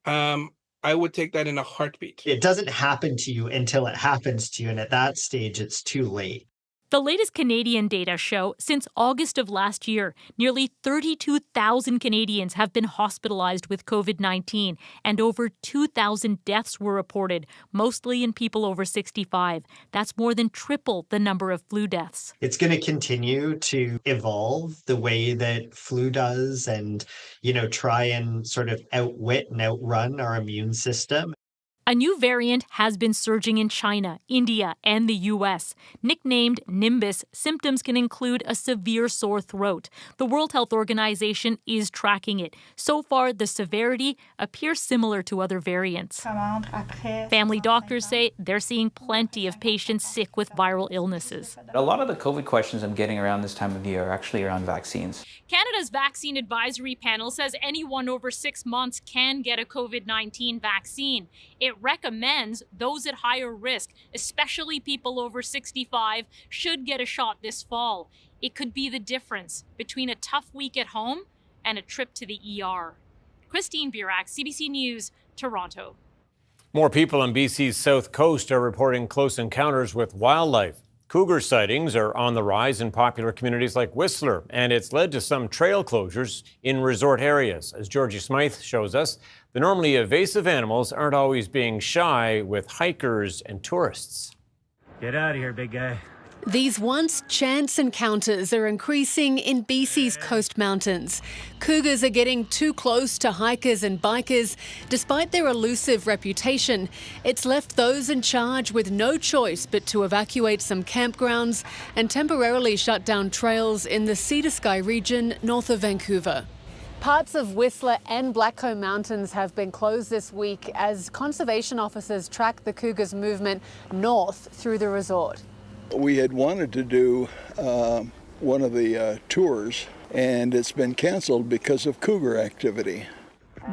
[SPEAKER 32] I would take that in a heartbeat.
[SPEAKER 1] It doesn't happen to you until it happens to you, and at that stage, it's too late.
[SPEAKER 31] The latest Canadian data show since August of last year, nearly 32,000 Canadians have been hospitalized with COVID-19, and over 2,000 deaths were reported, mostly in people over 65. That's more than triple the number of flu deaths.
[SPEAKER 1] It's going to continue to evolve the way that flu does and, try and sort of outwit and outrun our immune system.
[SPEAKER 31] A new variant has been surging in China, India, and the U.S. Nicknamed Nimbus, symptoms can include a severe sore throat. The World Health Organization is tracking it. So far, the severity appears similar to other variants. Family doctors say they're seeing plenty of patients sick with viral illnesses.
[SPEAKER 4] A lot of the COVID questions I'm getting around this time of year are actually around vaccines.
[SPEAKER 31] Canada's Vaccine Advisory Panel says anyone over 6 months can get a COVID-19 vaccine. It recommends those at higher risk, especially people over 65, should get a shot this fall. It could be the difference between a tough week at home and a trip to the ER. Christine Burak, CBC News, Toronto.
[SPEAKER 2] More people on BC's south coast are reporting close encounters with wildlife. Cougar sightings are on the rise in popular communities like Whistler, and it's led to some trail closures in resort areas. As Georgie Smythe shows us, the normally evasive animals aren't always being shy with hikers and tourists.
[SPEAKER 12] Get out of here, big guy.
[SPEAKER 13] These once chance encounters are increasing in BC's coast mountains. Cougars are getting too close to hikers and bikers. Despite their elusive reputation, it's left those in charge with no choice but to evacuate some campgrounds and temporarily shut down trails in the Sea to Sky region north of Vancouver. Parts of Whistler and Blackcomb Mountains have been closed this week as conservation officers track the cougars' movement north through the resort.
[SPEAKER 14] We had wanted to do one of the tours, and it's been canceled because of cougar activity.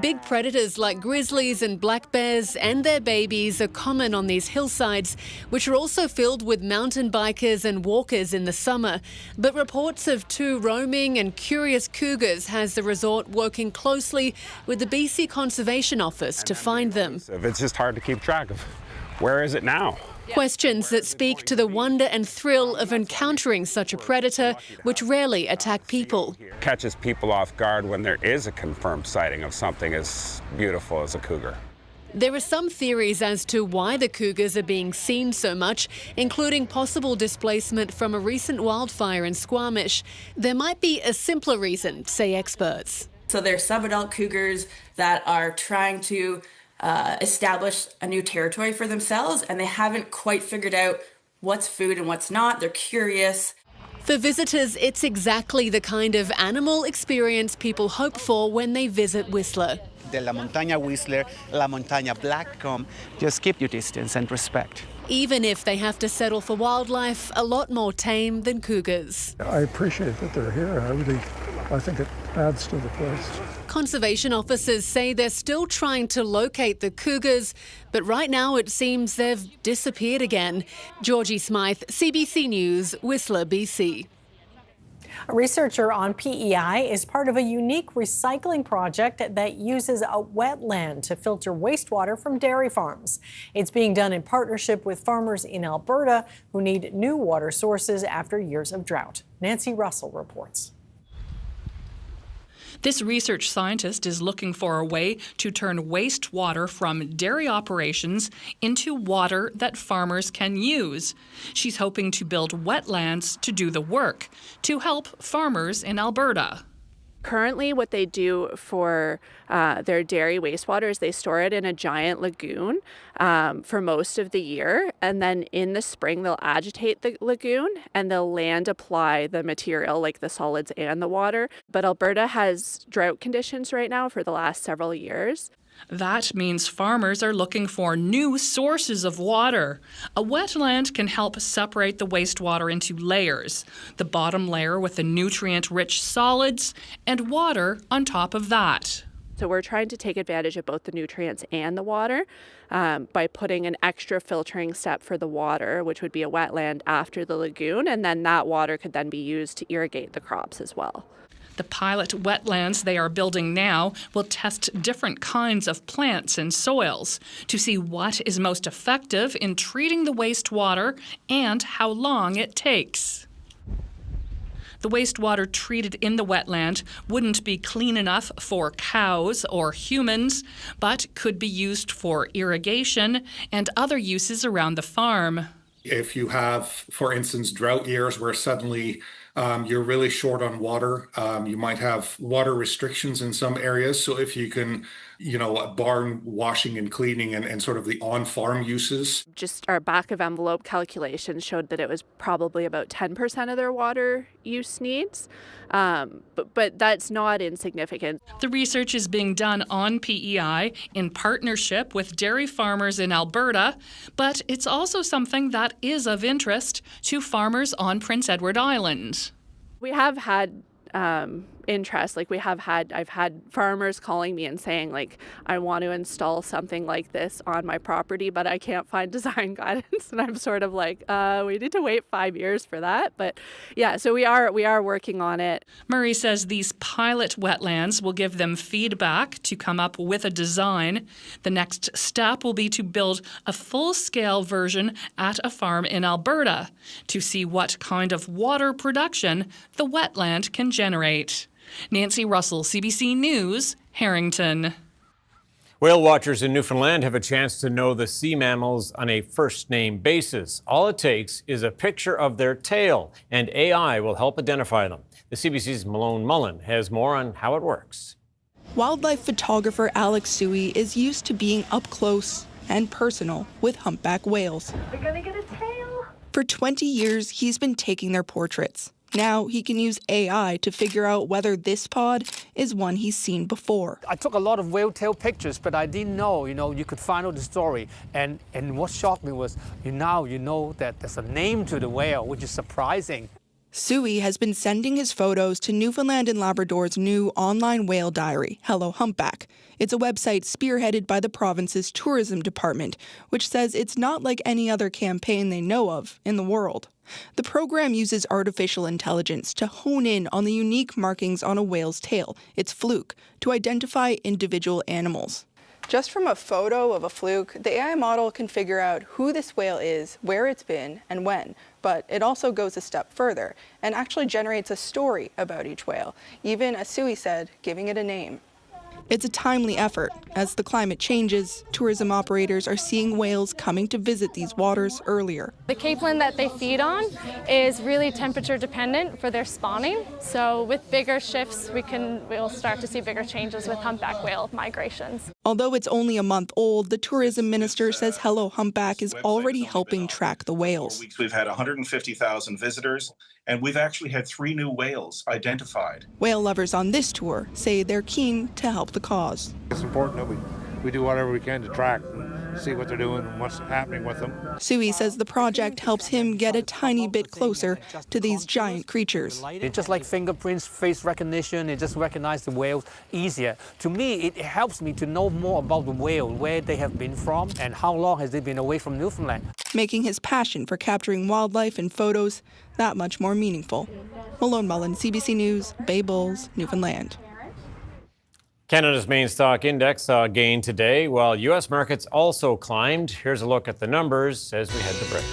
[SPEAKER 13] Big predators like grizzlies and black bears and their babies are common on these hillsides, which are also filled with mountain bikers and walkers in the summer. But reports of two roaming and curious cougars has the resort working closely with the BC Conservation Office to find them.
[SPEAKER 15] It's just hard to keep track of. Where is it now?
[SPEAKER 13] Questions that speak to the wonder and thrill of encountering such a predator, which rarely attack people.
[SPEAKER 15] Catches people off guard when there is a confirmed sighting of something as beautiful as a cougar.
[SPEAKER 13] There are some theories as to why the cougars are being seen so much, including possible displacement from a recent wildfire in Squamish. There might be a simpler reason, say experts.
[SPEAKER 16] So they're subadult cougars that are trying to establish a new territory for themselves, and they haven't quite figured out what's food and what's not. They're curious.
[SPEAKER 13] For visitors, it's exactly the kind of animal experience people hope for when they visit Whistler.
[SPEAKER 17] De la montaña Whistler, la montaña Blackcomb, just keep your distance and respect.
[SPEAKER 13] Even if they have to settle for wildlife a lot more tame than cougars.
[SPEAKER 18] I appreciate that they're here. I think it adds to the place.
[SPEAKER 13] Conservation officers say they're still trying to locate the cougars, but right now it seems they've disappeared again. Georgie Smythe, CBC News, Whistler, BC.
[SPEAKER 3] A researcher on PEI is part of a unique recycling project that uses a wetland to filter wastewater from dairy farms. It's being done in partnership with farmers in Alberta who need new water sources after years of drought. Nancy Russell reports.
[SPEAKER 19] This research scientist is looking for a way to turn wastewater from dairy operations into water that farmers can use. She's hoping to build wetlands to do the work, to help farmers in Alberta.
[SPEAKER 5] Currently, what they do for their dairy wastewater is they store it in a giant lagoon for most of the year. And then in the spring, they'll agitate the lagoon and they'll land apply the material, like the solids and the water. But Alberta has drought conditions right now for the last several years.
[SPEAKER 19] That means farmers are looking for new sources of water. A wetland can help separate the wastewater into layers. The bottom layer with the nutrient-rich solids and water on top of that.
[SPEAKER 5] So we're trying to take advantage of both the nutrients and the water by putting an extra filtering step for the water, which would be a wetland after the lagoon, and then that water could then be used to irrigate the crops as well.
[SPEAKER 19] The pilot wetlands they are building now will test different kinds of plants and soils to see what is most effective in treating the wastewater and how long it takes. The wastewater treated in the wetland wouldn't be clean enough for cows or humans, but could be used for irrigation and other uses around the farm.
[SPEAKER 7] If you have, for instance, drought years where suddenly you're really short on water, you might have water restrictions in some areas. So if you can, barn washing and cleaning and sort of the on-farm uses.
[SPEAKER 5] Just our back of envelope calculations showed that it was probably about 10% of their water use needs. But that's not insignificant.
[SPEAKER 19] The research is being done on PEI in partnership with dairy farmers in Alberta, but it's also something that is of interest to farmers on Prince Edward Island.
[SPEAKER 5] We have had interest. I've had farmers calling me and saying, I want to install something like this on my property, but I can't find design guidance. And I'm sort of we need to wait 5 years for that. But yeah, so we are working on it.
[SPEAKER 19] Murray says these pilot wetlands will give them feedback to come up with a design. The next step will be to build a full-scale version at a farm in Alberta to see what kind of water production the wetland can generate. Nancy Russell, CBC News, Harrington.
[SPEAKER 2] Whale watchers in Newfoundland have a chance to know the sea mammals on a first-name basis. All it takes is a picture of their tail, and AI will help identify them. The CBC's Malone Mullen has more on how it works.
[SPEAKER 8] Wildlife photographer Alex Suey is used to being up close and personal with humpback whales.
[SPEAKER 9] We're gonna get a tail.
[SPEAKER 8] For 20 years, he's been taking their portraits. Now he can use AI to figure out whether this pod is one he's seen before.
[SPEAKER 10] I took a lot of whale tail pictures, but I didn't know, you could find out the story. And what shocked me was, now you know that there's a name to the whale, which is surprising.
[SPEAKER 8] Suey has been sending his photos to Newfoundland and Labrador's new online whale diary, Hello Humpback. It's a website spearheaded by the province's tourism department, which says it's not like any other campaign they know of in the world. The program uses artificial intelligence to hone in on the unique markings on a whale's tail, its fluke, to identify individual animals. Just from a photo of a fluke, the AI model can figure out who this whale is, where it's been, and when. But it also goes a step further and actually generates a story about each whale, even, as Suey said, giving it a name. It's a timely effort. As the climate changes, tourism operators are seeing whales coming to visit these waters earlier.
[SPEAKER 11] The capeland that they feed on is really temperature dependent for their spawning. So with bigger shifts, we'll start to see bigger changes with humpback whale migrations.
[SPEAKER 8] Although it's only a month old, the tourism minister says Hello Humpback is already helping track the whales.
[SPEAKER 20] We've had 150,000 visitors, and we've actually had 3 new whales identified.
[SPEAKER 8] Whale lovers on this tour say they're keen to help the cause.
[SPEAKER 21] It's important that we do whatever we can to track and see what they're doing and what's happening with them.
[SPEAKER 8] Suey says the project helps him get a tiny bit closer to these giant creatures.
[SPEAKER 10] It's just like fingerprints, face recognition, it just recognizes the whales easier. To me, it helps me to know more about the whale, where they have been from, and how long has they been away from Newfoundland.
[SPEAKER 8] Making his passion for capturing wildlife in photos that much more meaningful. Malone Mullen, CBC News, Bay Bulls, Newfoundland.
[SPEAKER 2] Canada's main stock index saw a gain today, while U.S. markets also climbed. Here's a look at the numbers as we head to break.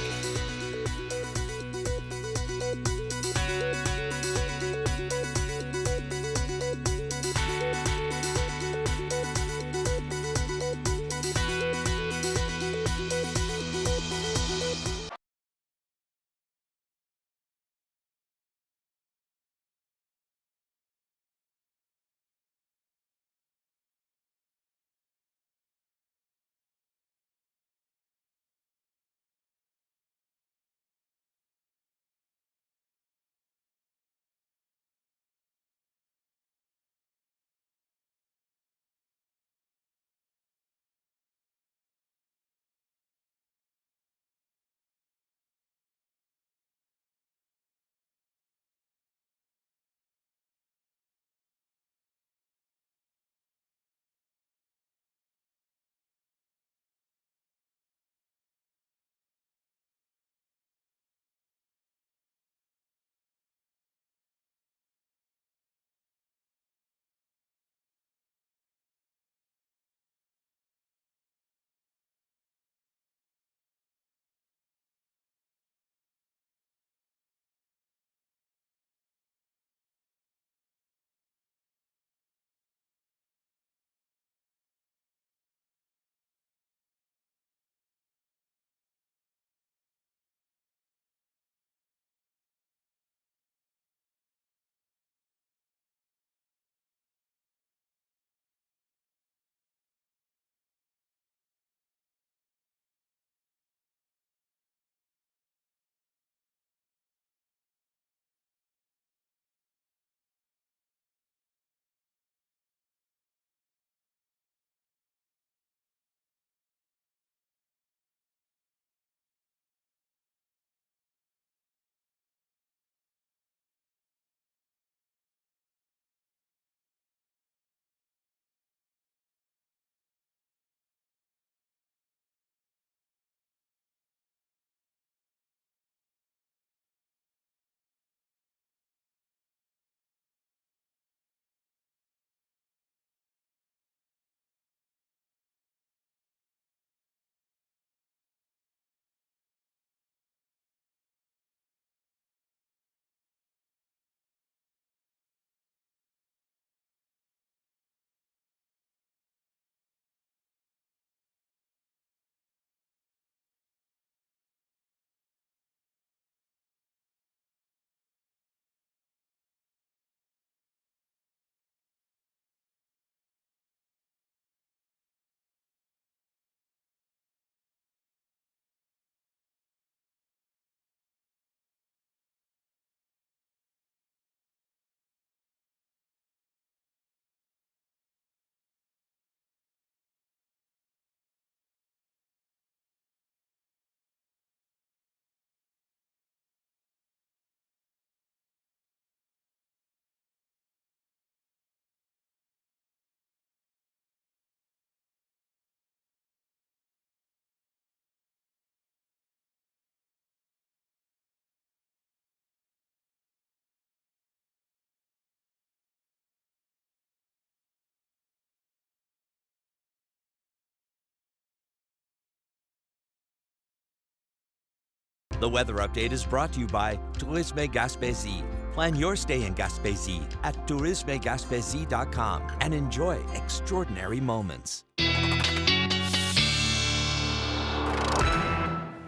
[SPEAKER 6] The weather update is brought to you by Tourisme Gaspésie. Plan your stay in Gaspésie at tourismegaspésie.com and enjoy extraordinary moments.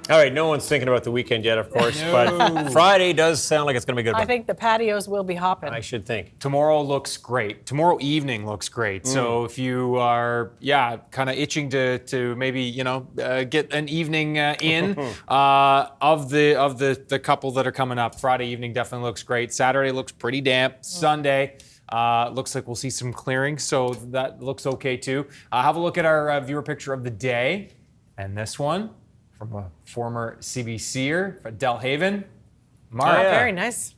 [SPEAKER 2] All right, no one's thinking about the weekend yet, of course, but Friday does sound like it's going to be a good one.
[SPEAKER 3] I think the patios will be hopping.
[SPEAKER 2] I should think.
[SPEAKER 9] Tomorrow looks great. Tomorrow evening looks great. So if you are, kind of itching to maybe, get an evening in of the couple that are coming up, Friday evening definitely looks great. Saturday looks pretty damp. Sunday looks like we'll see some clearing, so that looks okay too. Have a look at our viewer picture of the day, and this one from a former CBCer for Delhaven. Mark.
[SPEAKER 3] Oh, very nice.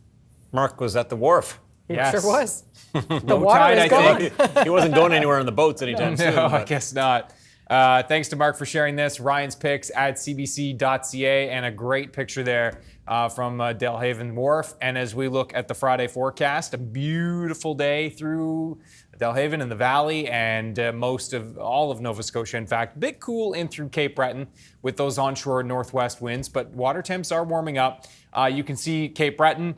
[SPEAKER 2] Mark was at the wharf.
[SPEAKER 3] He sure was. The
[SPEAKER 2] Low
[SPEAKER 3] water
[SPEAKER 2] tide,
[SPEAKER 3] is
[SPEAKER 2] I
[SPEAKER 3] gone.
[SPEAKER 2] think. He wasn't going anywhere on the boats anytime soon.
[SPEAKER 9] No, I guess not. Thanks to Mark for sharing this. Ryan's picks at cbc.ca, and a great picture there from Delhaven Wharf. And as we look at the Friday forecast, a beautiful day through Delhaven and the Valley and all of Nova Scotia, in fact. Bit cool in through Cape Breton with those onshore northwest winds, but water temps are warming up. You can see Cape Breton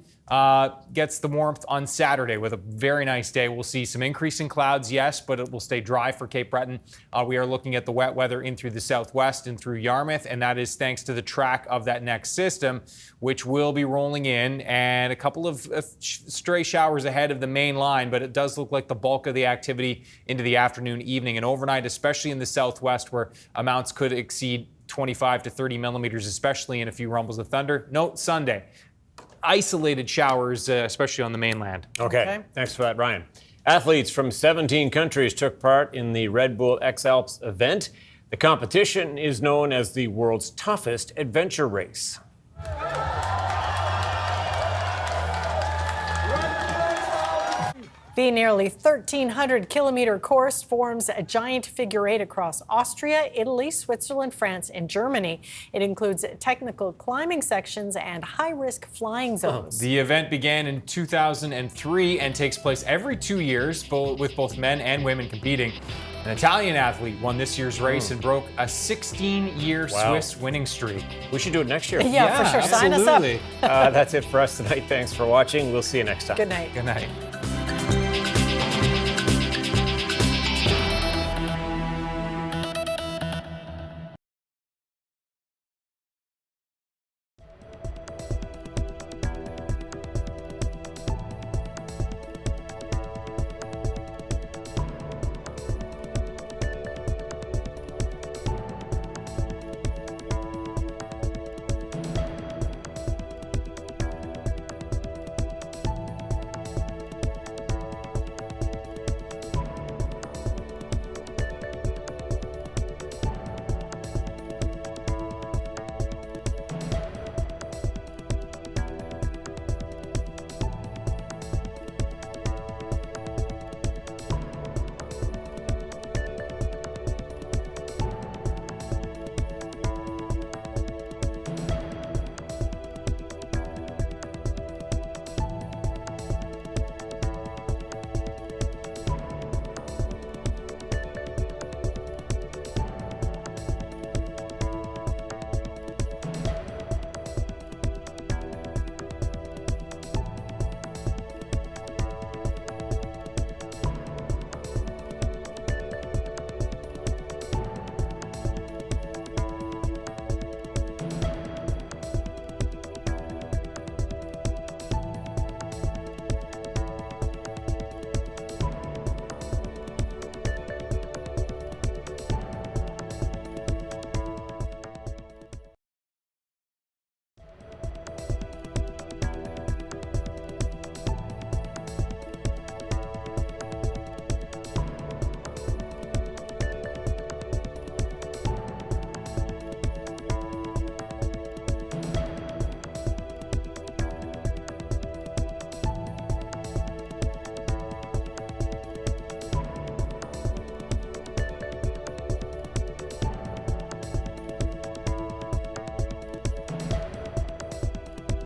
[SPEAKER 9] gets the warmth on Saturday with a very nice day. We'll see some increasing clouds, yes, but it will stay dry for Cape Breton. We are looking at the wet weather in through the southwest and through Yarmouth, and that is thanks to the track of that next system, which will be rolling in, and a couple of stray showers ahead of the main line, but it does look like the bulk of the activity into the afternoon, evening, and overnight, especially in the southwest, where amounts could exceed 25 to 30 millimeters, especially in a few rumbles of thunder. Note Sunday. Isolated showers, especially on the mainland.
[SPEAKER 2] Okay. Thanks for that, Ryan. Athletes from 17 countries took part in the Red Bull X Alps event. The competition is known as the world's toughest adventure race.
[SPEAKER 3] The nearly 1,300-kilometer course forms a giant figure eight across Austria, Italy, Switzerland, France, and Germany. It includes technical climbing sections and high-risk flying zones.
[SPEAKER 9] The event began in 2003 and takes place every 2 years, with both men and women competing. An Italian athlete won this year's race and broke a 16-year Swiss winning streak.
[SPEAKER 2] We should do it next year.
[SPEAKER 3] Yeah, for sure. Sign us up.
[SPEAKER 2] That's it for us tonight. Thanks for watching. We'll see you next time.
[SPEAKER 3] Good night.
[SPEAKER 9] Good night.